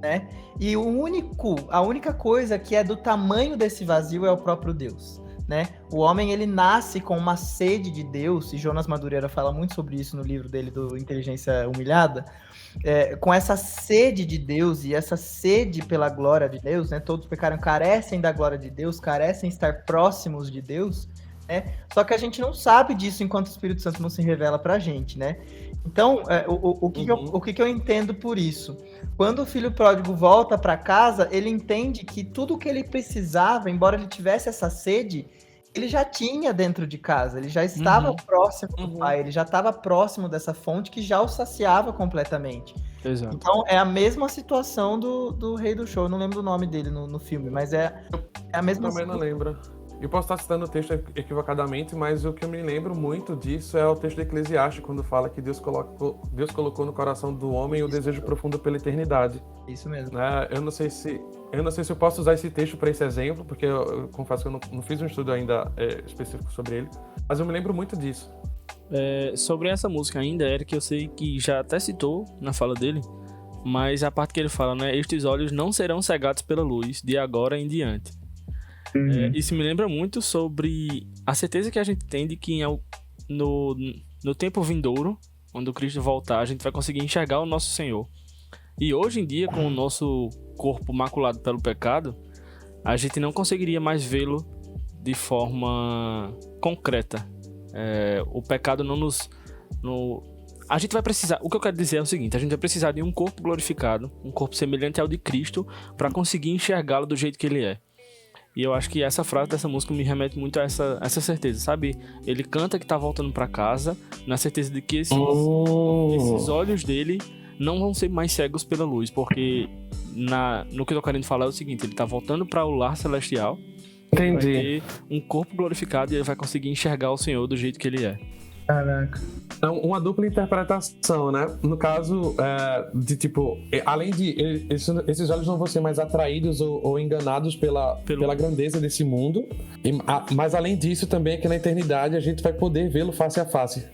né? E a única coisa que é do tamanho desse vazio é o próprio Deus, né? O homem, ele nasce com uma sede de Deus, e Jonas Madureira fala muito sobre isso no livro dele do Inteligência Humilhada, com essa sede de Deus e essa sede pela glória de Deus, né? Todos pecaram, carecem da glória de Deus, carecem estar próximos de Deus, né? Só que a gente não sabe disso enquanto o Espírito Santo não se revela pra gente, né? Então, o que eu entendo por isso? Quando o filho pródigo volta para casa, ele entende que tudo o que ele precisava, embora ele tivesse essa sede, ele já tinha dentro de casa, ele já estava próximo do pai, ele já estava próximo dessa fonte que já o saciava completamente. Exato. Então, é a mesma situação do Rei do Show, eu não lembro o nome dele no filme, mas é a mesma situação. Também não lembro. Eu posso estar citando o texto equivocadamente, mas o que eu me lembro muito disso é o texto de Eclesiastes, quando fala que Deus colocou no coração do homem o desejo profundo pela eternidade. Isso mesmo. Eu não sei se eu posso usar esse texto para esse exemplo, porque eu confesso que eu não fiz um estudo ainda específico sobre ele, mas eu me lembro muito disso. Sobre essa música ainda, Eric, eu sei que já até citou na fala dele, mas a parte que ele fala, né? Estes olhos não serão cegados pela luz de agora em diante. Isso me lembra muito sobre a certeza que a gente tem de que no tempo vindouro, quando Cristo voltar, a gente vai conseguir enxergar o nosso Senhor. E hoje em dia, com o nosso corpo maculado pelo pecado, a gente não conseguiria mais vê-lo de forma concreta. O pecado não nos... A gente vai precisar... O que eu quero dizer é o seguinte: a gente vai precisar de um corpo glorificado, um corpo semelhante ao de Cristo, para conseguir enxergá-lo do jeito que ele é. E eu acho que essa frase dessa música me remete muito a essa certeza, sabe? Ele canta que tá voltando pra casa, na certeza de que esses olhos dele não vão ser mais cegos pela luz, porque no que eu tô querendo falar é o seguinte: ele tá voltando para o lar celestial. Entendi. Vai ter um corpo glorificado e ele vai conseguir enxergar o Senhor do jeito que ele é. Caraca. Então, uma dupla interpretação, né? No caso, de tipo, além de esses olhos não vão ser mais atraídos ou enganados pela grandeza desse mundo, mas além disso também é que na eternidade a gente vai poder vê-lo face a face.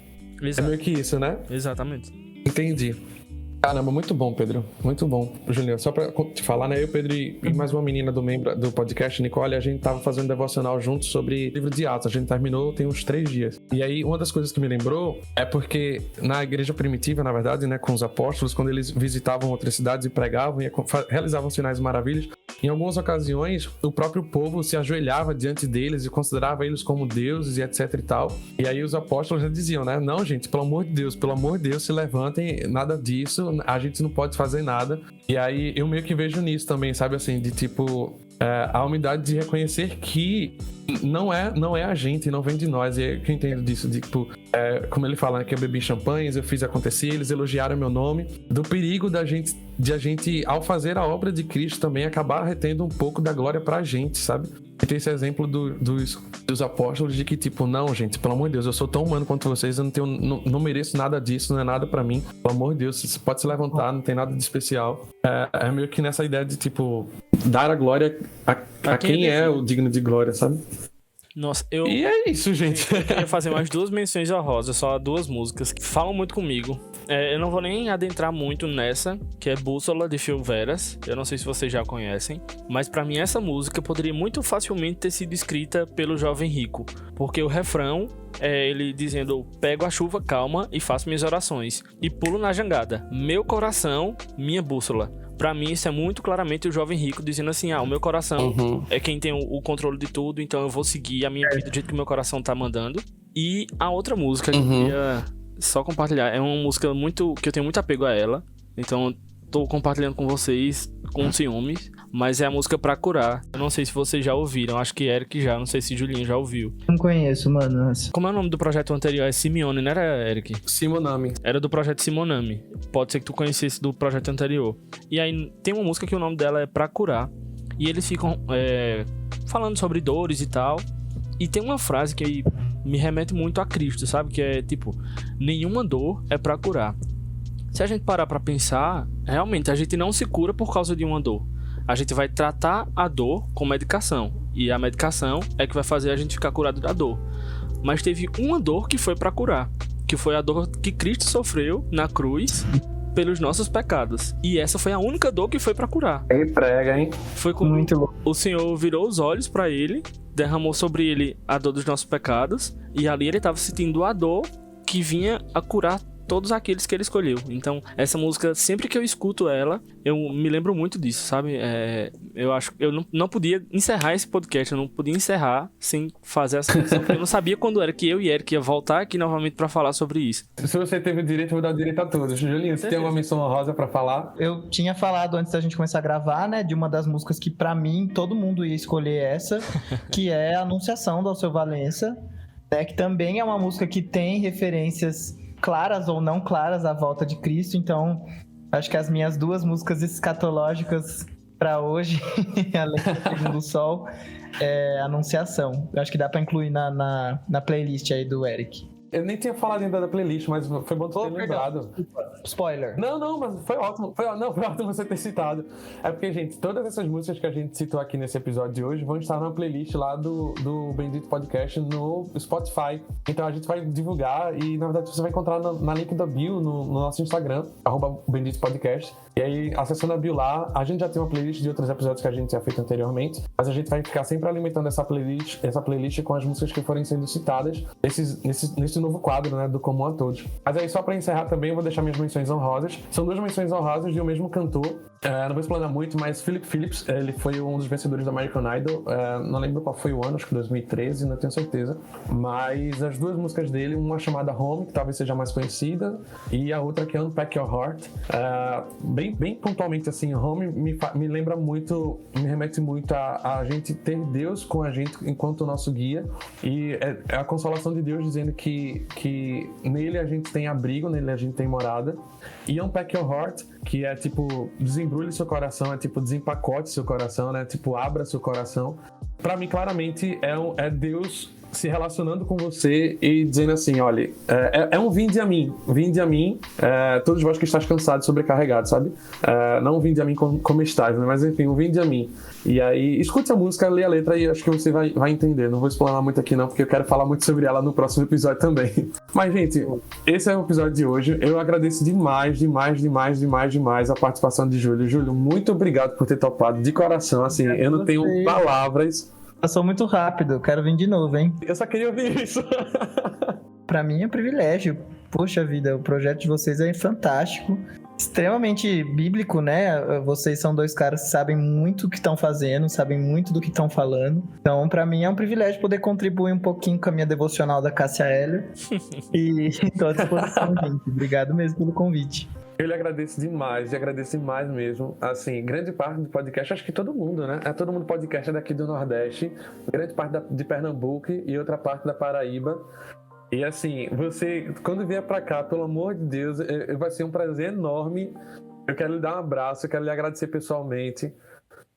Exato. É meio que isso, né? Exatamente. Entendi. Caramba, muito bom, Pedro. Muito bom. Julião, só pra te falar, né? Eu, Pedro e mais uma menina do podcast, Nicole, a gente tava fazendo devocional juntos sobre livro de Atos. A gente terminou tem uns 3 dias. E aí, uma das coisas que me lembrou é porque na igreja primitiva, na verdade, né, com os apóstolos, quando eles visitavam outras cidades e pregavam e realizavam sinais e maravilhas, em algumas ocasiões, o próprio povo se ajoelhava diante deles e considerava eles como deuses e etc e tal. E aí os apóstolos já diziam, né? Não, gente, pelo amor de Deus, se levantem, nada disso, a gente não pode fazer nada. E aí eu meio que vejo nisso também, sabe, assim, de tipo, a humildade de reconhecer que não é a gente, não vem de nós. E é que eu entendo disso, de, tipo, como ele fala, né, que eu bebi champanhes, eu fiz acontecer, eles elogiaram meu nome, do perigo de a gente, ao fazer a obra de Cristo, também acabar retendo um pouco da glória pra gente, sabe? E tem esse exemplo dos apóstolos de que, tipo, não, gente, pelo amor de Deus, eu sou tão humano quanto vocês, eu não mereço nada disso, não é nada pra mim. Pelo amor de Deus, você pode se levantar, não tem nada de especial. É meio que nessa ideia de, tipo, dar a glória a quem é o digno de glória, sabe? Nossa, E é isso, gente. Eu queria fazer mais 2 menções honrosas, só 2 músicas que falam muito comigo. Eu não vou nem adentrar muito nessa, que é Bússola, de Phil Veras. Eu não sei se vocês já conhecem, mas pra mim essa música poderia muito facilmente ter sido escrita pelo jovem rico, porque o refrão é ele dizendo: pego a chuva calma e faço minhas orações, e pulo na jangada, meu coração, minha bússola. Pra mim, isso é muito claramente o jovem rico dizendo assim: o meu coração é quem tem o controle de tudo, então eu vou seguir a minha vida do jeito que o meu coração tá mandando. E a outra música que eu queria só compartilhar é uma música que eu tenho muito apego a ela, então tô compartilhando com vocês com ciúmes, mas é a música Pra Curar. Eu não sei se vocês já ouviram, acho que Eric já, não sei se Julinho já ouviu. Não conheço, mano. Como é o nome do projeto anterior? É Simeone, não era, Eric? Simonami. Era do projeto Simonami. Pode ser que tu conhecesse do projeto anterior. E aí tem uma música que o nome dela é Pra Curar, e eles ficam falando sobre dores e tal, e tem uma frase que me remete muito a Cristo, sabe? Que é tipo: nenhuma dor é pra curar. Se a gente parar pra pensar, realmente a gente não se cura por causa de uma dor. A gente vai tratar a dor com medicação, e a medicação é que vai fazer a gente ficar curado da dor. Mas teve uma dor que foi pra curar, que foi a dor que Cristo sofreu na cruz pelos nossos pecados. E essa foi a única dor que foi pra curar. Aí prega, hein? Foi quando Muito louco. o Senhor virou os olhos pra ele, derramou sobre ele a dor dos nossos pecados, e ali ele tava sentindo a dor que vinha a curar todos aqueles que ele escolheu. Então, essa música, sempre que eu escuto ela, eu me lembro muito disso, sabe? Eu acho que eu não podia encerrar esse podcast, eu não podia encerrar sem fazer essa canção, porque eu não sabia quando era que eu e Eric ia voltar aqui novamente pra falar sobre isso. Se você teve o direito, eu vou dar o direito a todos. Julinho, você tem uma menção honrosa pra falar? Eu tinha falado antes da gente começar a gravar, né, de uma das músicas que pra mim todo mundo ia escolher essa, que é a Anunciação do Alceu Valença, né, que também é uma música que tem referências claras ou não claras à volta de Cristo. Então acho que as minhas duas músicas escatológicas pra hoje, além do Segundo Sol, é Anunciação. Eu acho que dá pra incluir na playlist aí do Eric. Eu nem tinha falado ainda da playlist, mas foi bom ter lembrado. Spoiler. Não, mas foi ótimo. Foi ótimo você ter citado. É porque, gente, todas essas músicas que a gente citou aqui nesse episódio de hoje vão estar na playlist lá do Bendito Podcast no Spotify. Então a gente vai divulgar e, na verdade, você vai encontrar na link da bio no nosso Instagram, @Bendito Podcast. E aí, acessando a bio lá, a gente já tem uma playlist de outros episódios que a gente tinha feito anteriormente, mas a gente vai ficar sempre alimentando essa playlist com as músicas que forem sendo citadas nesse novo quadro, né, do Comum a Todos. Mas aí, só pra encerrar também, eu vou deixar minhas menções honrosas. São duas menções honrosas de um mesmo cantor. Não vou explanar muito, mas Philip Phillips, ele foi um dos vencedores do American Idol. Não lembro qual foi o ano, acho que 2013, não tenho certeza. Mas as duas músicas dele, uma chamada Home, que talvez seja mais conhecida, e a outra que é Unpack Your Heart. Bem pontualmente, assim, Home me lembra muito, me remete muito a gente ter Deus com a gente enquanto nosso guia. E é a consolação de Deus dizendo que nele a gente tem abrigo, nele a gente tem morada. E Unpack Your Heart, que é tipo, desembrulhe seu coração, é tipo, desempacote seu coração, né? Tipo, abra seu coração. Pra mim, claramente, é Deus se relacionando com você e dizendo assim, olha, é um vinde a mim, todos vós que estáis cansados, sobrecarregados, sabe? Não vinde a mim como estáis, mas enfim, um vinde a mim. E aí, escute a música, lê a letra e acho que você vai entender. Não vou explanar muito aqui não, porque eu quero falar muito sobre ela no próximo episódio também. Mas, gente, esse é o episódio de hoje. Eu agradeço demais a participação de Júlio. Júlio, muito obrigado por ter topado de coração, assim, eu não tenho palavras. Passou muito rápido, quero vir de novo, hein? Eu só queria ouvir isso. Pra mim é um privilégio. Poxa vida, o projeto de vocês é fantástico. Extremamente bíblico, né? Vocês são dois caras que sabem muito o que estão fazendo, sabem muito do que estão falando. Então, pra mim é um privilégio poder contribuir um pouquinho com a minha devocional da Cássia Eller. E tô à disposição, gente. Obrigado mesmo pelo convite. Eu lhe agradeço demais mesmo. Assim, grande parte do podcast, acho que todo mundo, né? Todo mundo podcast é daqui do Nordeste, grande parte de Pernambuco e outra parte da Paraíba. E assim, você, quando vier pra cá, pelo amor de Deus, vai ser um prazer enorme. Eu quero lhe dar um abraço, eu quero lhe agradecer pessoalmente.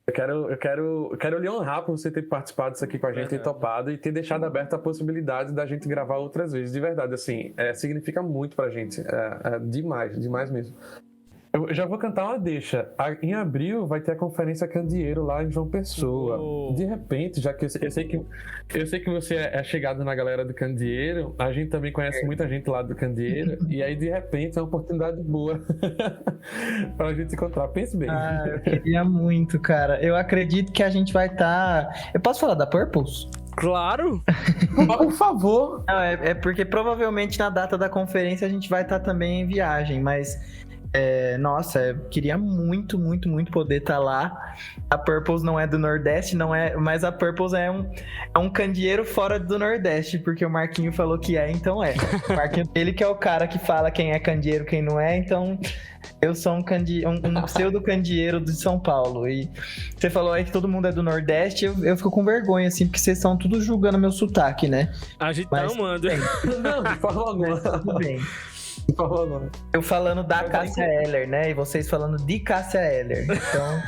Eu quero lhe honrar por você ter participado disso aqui com a gente, ter topado e ter deixado aberta a possibilidade da gente gravar outras vezes. De verdade, assim, significa muito pra gente. Demais mesmo. Eu já vou cantar uma deixa. Em abril vai ter a Conferência Candeeiro lá em João Pessoa. De repente, já que eu sei que você é chegado na galera do Candeeiro, a gente também conhece muita gente lá do Candeeiro, e aí de repente é uma oportunidade boa pra gente encontrar. Pense bem. Eu queria muito, cara. Eu acredito que a gente vai estar... Eu posso falar da Purples? Claro! Por favor! Não, é porque provavelmente na data da conferência a gente vai estar também em viagem, mas... eu queria muito poder estar lá. A Purples não é do Nordeste, mas a Purples é um candeeiro fora do Nordeste, porque o Marquinho falou que então é. O Marquinho, ele que é o cara que fala quem é candeeiro, quem não é, então eu sou um pseudo candeeiro de São Paulo. E você falou aí que todo mundo é do Nordeste, eu fico com vergonha, assim, porque vocês estão tudo julgando meu sotaque, né? A gente tá amando. Não, de forma alguma. Tudo bem. Eu falando da Cássia Eller, né? E vocês falando de Cássia Eller. Então...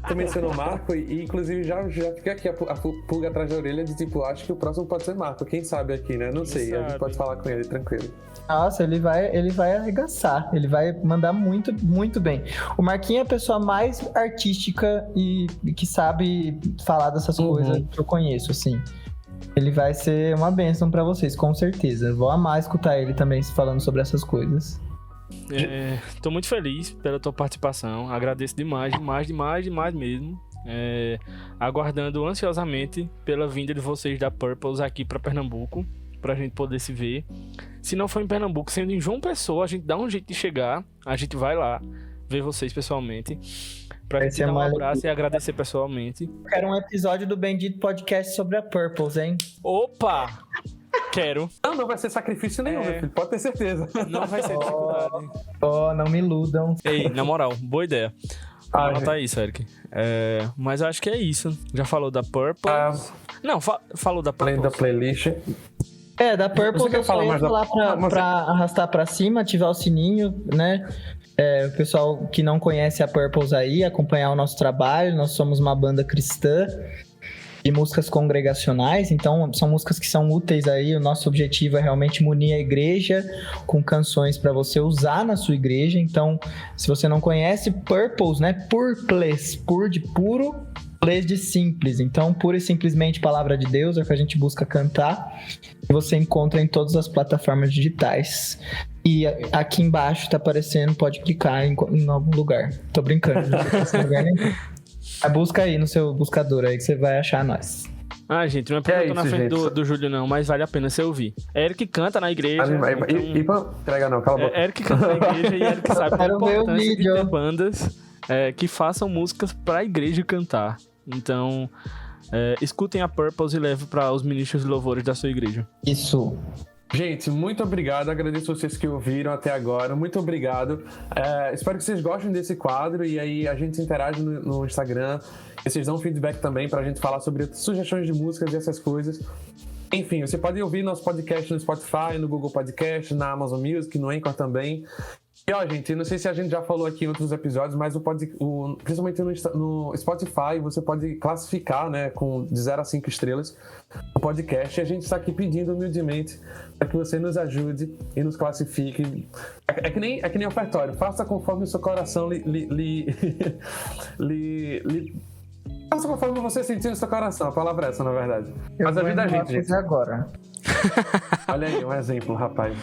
Tu mencionou Marco e inclusive já fica aqui a pulga atrás da orelha de tipo, acho que o próximo pode ser Marco. Quem sabe aqui, né? Não sei, a gente pode falar com ele, tranquilo. Nossa, ele vai arregaçar. Ele vai mandar muito, muito bem. O Marquinhos é a pessoa mais artística e que sabe falar dessas coisas que eu conheço, assim. Ele vai ser uma bênção pra vocês, com certeza. Vou amar escutar ele também falando sobre essas coisas. Tô muito feliz pela tua participação. Agradeço demais mesmo. Aguardando ansiosamente pela vinda de vocês da Purples aqui pra Pernambuco, pra gente poder se ver. Se não for em Pernambuco, sendo em João Pessoa, a gente dá um jeito de chegar, a gente vai lá ver vocês pessoalmente, pra gente dar um abraço e agradecer pessoalmente. Quero um episódio do Bendito Podcast sobre a Purples, hein? Opa! Quero. Não vai ser sacrifício nenhum, meu filho, pode ter certeza. Não vai ser dificuldade. Não me iludam. Ei, na moral, boa ideia. Anota isso, Eric. Mas eu acho que é isso. Já falou da Purples. Não, falou da Purples. Além da playlist. Da Purples eu só ia falar pra arrastar pra cima, ativar o sininho, né? O pessoal que não conhece a Purples aí, acompanhar o nosso trabalho. Nós somos uma banda cristã de músicas congregacionais, então são músicas que são úteis aí. O nosso objetivo é realmente munir a igreja com canções para você usar na sua igreja. Então, se você não conhece, Purples, né? Purples, pur de puro, ples de simples. Então, pura e simplesmente palavra de Deus é o que a gente busca cantar. E você encontra em todas as plataformas digitais. E aqui embaixo tá aparecendo, pode clicar em algum lugar. Tô brincando, não tô em lugar nenhum. Busca aí no seu buscador aí que você vai achar nós. Gente, não é porque eu tô na frente do Júlio não, mas vale a pena você ouvir. Eric canta na igreja. Entrega não, cala a boca. Eric canta na igreja e Eric sabe a importância de ter bandas que façam músicas pra igreja cantar. Então, escutem a Purples e levem para os ministros de louvores da sua igreja. Isso. Gente, muito obrigado, agradeço vocês que ouviram até agora, muito obrigado. Espero que vocês gostem desse quadro e aí a gente interage no Instagram e vocês dão feedback também pra gente falar sobre sugestões de músicas e essas coisas. Enfim, você pode ouvir nosso podcast no Spotify, no Google Podcast, na Amazon Music, no Anchor também. E gente, não sei se a gente já falou aqui em outros episódios, mas principalmente no Spotify, você pode classificar, né, de 0 a 5 estrelas o podcast. E a gente está aqui pedindo humildemente para que você nos ajude e nos classifique. É que nem ofertório, faça conforme o seu coração faça conforme você sentir no seu coração, a palavra é essa, na verdade. Mas ajuda a gente. Agora. Olha aí, um exemplo, rapaz.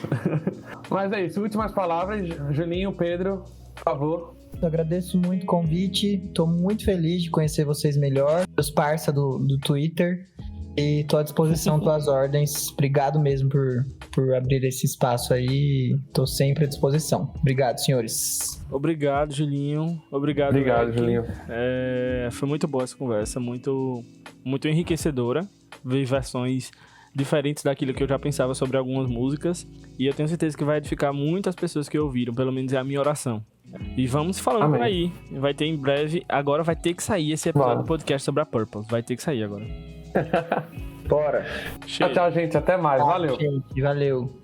Mas é isso, últimas palavras. Julinho, Pedro, por favor. Eu agradeço muito o convite, tô muito feliz de conhecer vocês melhor, os parça do Twitter, e tô à disposição, tô às ordens. Obrigado mesmo por abrir esse espaço aí, tô sempre à disposição. Obrigado, senhores. Obrigado, Julinho. Obrigado, Julinho. Foi muito boa essa conversa, muito, muito enriquecedora. Ver versões diferentes daquilo que eu já pensava sobre algumas músicas, e eu tenho certeza que vai edificar muitas pessoas que ouviram, pelo menos é a minha oração. E vamos falando por aí. Vai ter em breve, agora vai ter que sair esse episódio do podcast sobre a Purples. Vai ter que sair agora. Bora. Tchau, gente. Até mais. Valeu. Gente, valeu.